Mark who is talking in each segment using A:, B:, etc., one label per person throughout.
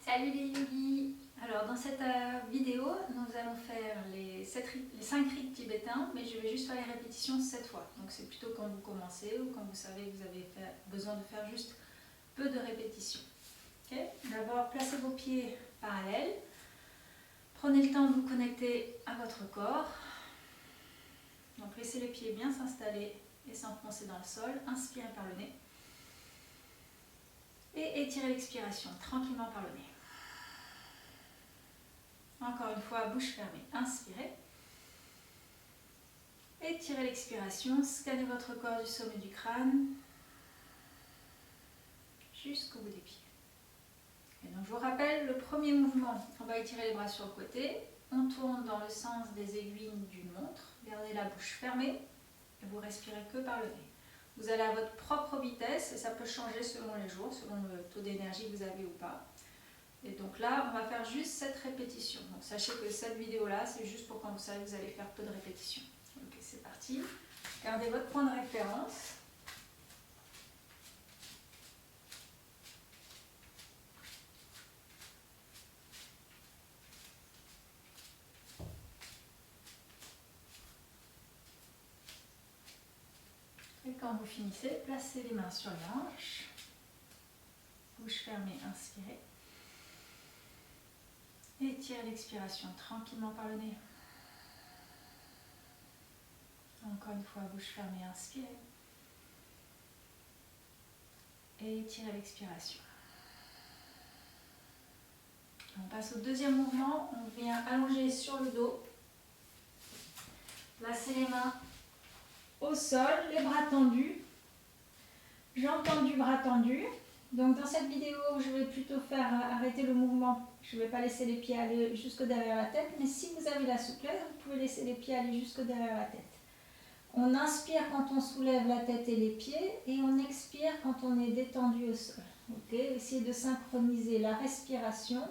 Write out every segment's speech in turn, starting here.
A: Salut les yogis. Alors dans cette vidéo, nous allons faire les 5 rites tibétains, mais je vais juste faire les répétitions 7 fois. Donc c'est plutôt quand vous commencez ou quand vous savez que vous avez besoin de faire juste peu de répétitions. Okay. D'abord, placez vos pieds parallèles. Prenez le temps de vous connecter à votre corps. Donc laissez les pieds bien s'installer et s'enfoncer dans le sol. Inspirez par le nez. Et étirez l'expiration tranquillement par le nez. Encore une fois, bouche fermée. Inspirez. Étirez l'expiration. Scannez votre corps du sommet du crâne jusqu'au bout des pieds. Et donc, je vous rappelle, le premier mouvement, on va étirer les bras sur le côté. On tourne dans le sens des aiguilles d'une montre. Gardez la bouche fermée et vous respirez que par le nez. Vous allez à votre propre vitesse et ça peut changer selon les jours, selon le taux d'énergie que vous avez ou pas. Et donc là, on va faire juste 7 répétitions. Donc sachez que cette vidéo-là, c'est juste pour quand vous savez que vous allez faire peu de répétitions. Ok, c'est parti. Gardez votre point de référence. Et quand vous finissez, placez les mains sur les hanches. Bouche fermée, inspirez. Étirez l'expiration tranquillement par le nez. Encore une fois, bouche fermée, inspirez. Et étirez l'expiration. On passe au deuxième mouvement. On vient allonger sur le dos. Placez les mains au sol, les bras tendus. Jambes tendues, bras tendus. Donc dans cette vidéo, je vais plutôt faire arrêter le mouvement. Je ne vais pas laisser les pieds aller jusque derrière la tête. Mais si vous avez la souplesse, vous pouvez laisser les pieds aller jusque derrière la tête. On inspire quand on soulève la tête et les pieds. Et on expire quand on est détendu au sol. Okay. Essayez de synchroniser la respiration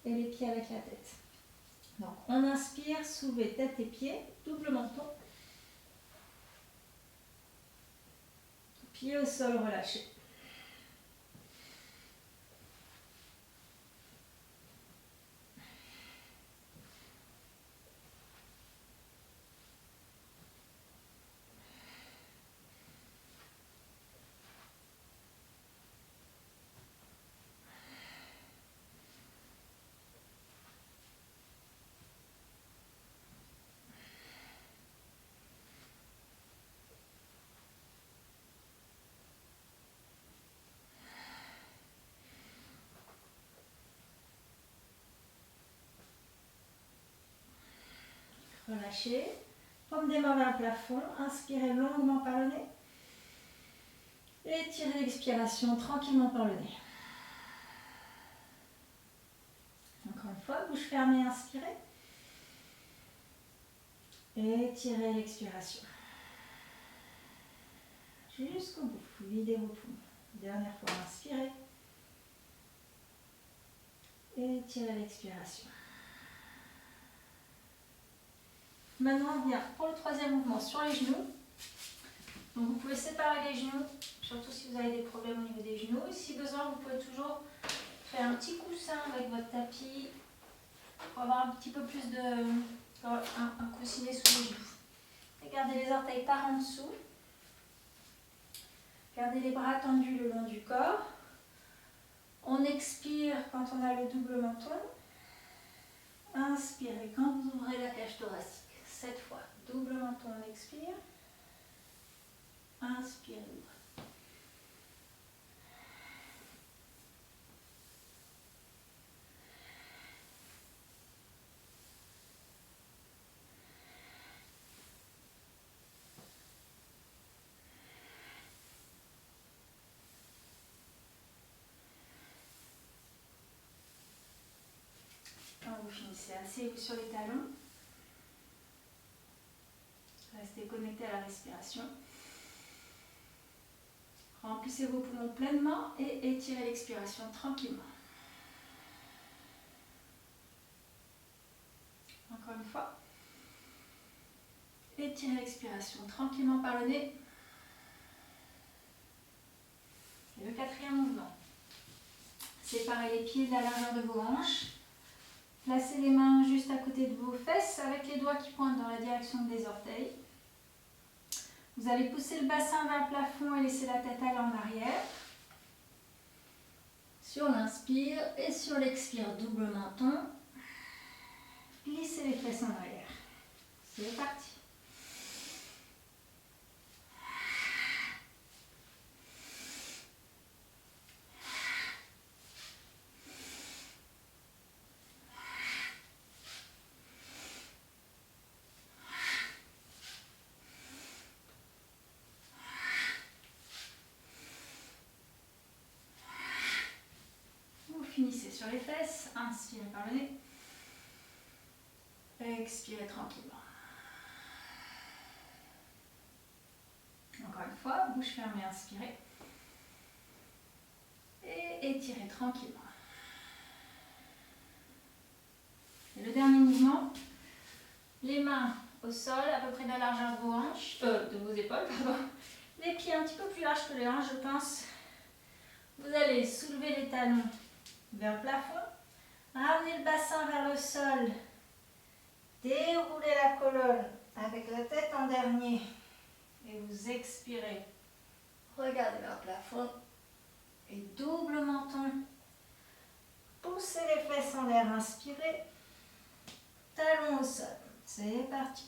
A: et les pieds avec la tête. Donc on inspire, soulevez tête et pieds, double menton. Pieds au sol relâchés. Relâchez. Paume des mains vers le plafond. Inspirez longuement par le nez. Et tirez l'expiration tranquillement par le nez. Encore une fois, bouche fermée, inspirez. Et tirez l'expiration. Jusqu'au bout. Videz vos poumons. Dernière fois, inspirez. Et tirez l'expiration. Maintenant, on vient pour le troisième mouvement sur les genoux. Donc, vous pouvez séparer les genoux, surtout si vous avez des problèmes au niveau des genoux. Et si besoin, vous pouvez toujours faire un petit coussin avec votre tapis pour avoir un petit peu plus de... un coussinet sous les genoux. Et gardez les orteils par en dessous. Gardez les bras tendus le long du corps. On expire quand on a le double menton. Inspirez quand vous ouvrez la cage thoracique. 7 fois. Double menton, on expire. Inspirez, ouvrez. Quand vous finissez, asseyez-vous sur les talons. Restez connecté à la respiration. Remplissez vos poumons pleinement et étirez l'expiration tranquillement. Encore une fois. Étirez l'expiration tranquillement par le nez. Et le quatrième mouvement. Séparez les pieds de la largeur de vos hanches. Placez les mains juste à côté de vos fesses avec les doigts qui pointent dans la direction des orteils. Vous allez pousser le bassin vers le plafond et laisser la tête aller en arrière. Sur l'inspire et sur l'expire, double menton. Glissez les fesses en arrière. C'est parti. Finissez sur les fesses, inspirez par le nez, expirez tranquillement. Encore une fois, bouche fermée, inspirez et étirez tranquillement. Et le dernier mouvement, les mains au sol, à peu près de la largeur de vos hanches, de vos épaules, pardon. Les pieds un petit peu plus larges que les hanches, je pense. Vous allez soulever les talons vers le plafond, ramenez le bassin vers le sol, déroulez la colonne avec la tête en dernier et vous expirez. Regardez vers le plafond et double menton. Poussez les fesses en l'air, inspirez, talons au sol. C'est parti.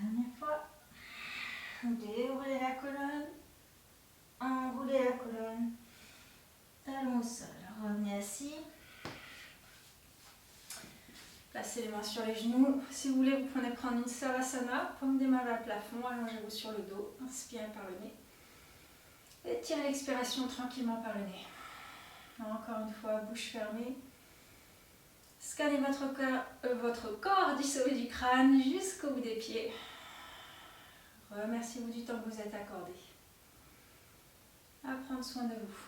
A: Dernière fois. Déroulez la colonne. Enroulez la colonne. Talons au sol. Revenez assis. Placez les mains sur les genoux. Si vous voulez, vous pouvez prendre une savasana. Paume des mains vers le plafond. Allongez-vous sur le dos. Inspirez par le nez. Étirez l'expiration tranquillement par le nez. Encore une fois, bouche fermée. Scannez votre corps du sommet du crâne jusqu'au bout des pieds. Remerciez-vous du temps que vous êtes accordé. À prendre soin de vous.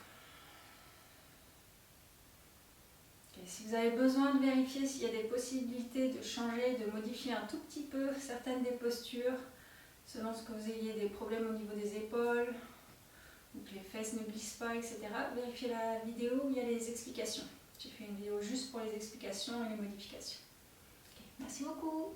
A: Et si vous avez besoin de vérifier s'il y a des possibilités de changer, de modifier un tout petit peu certaines des postures, selon ce que vous ayez des problèmes au niveau des épaules, ou que les fesses ne glissent pas, etc., vérifiez la vidéo où il y a les explications. J'ai fait une vidéo juste pour les explications et les modifications. Okay. Merci beaucoup.